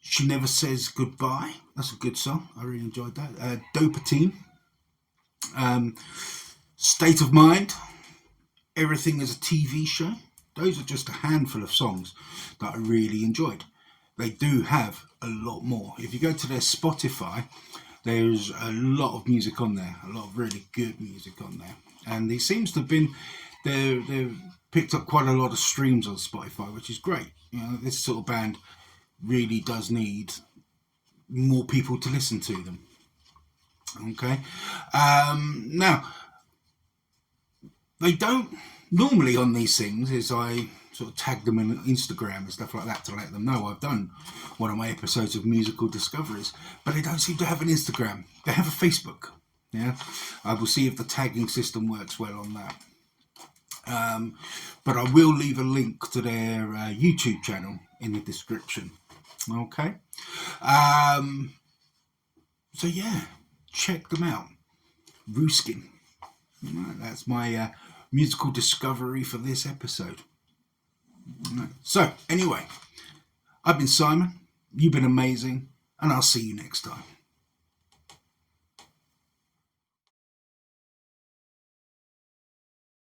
She Never Says Goodbye. That's a good song. I really enjoyed that. Dopamine. State of Mind. Everything is a TV show. Those are just a handful of songs that I really enjoyed. They do have a lot more. If you go to their Spotify, there's a lot of music on there, a lot of really good music on there. And it seems to have been, they've picked up quite a lot of streams on Spotify, which is great. You know, this sort of band really does need more people to listen to them. Okay. Now, they don't normally on these things is I sort of tag them on Instagram and stuff like that to let them know I've done one of my episodes of Musical Discoveries, but they don't seem to have an Instagram. They have a Facebook. Yeah, I will see if the tagging system works well on that. But I will leave a link to their YouTube channel in the description. Okay. So yeah, check them out. Ruskin. That's my musical discovery for this episode. So, anyway, I've been Simon, you've been amazing, and I'll see you next time.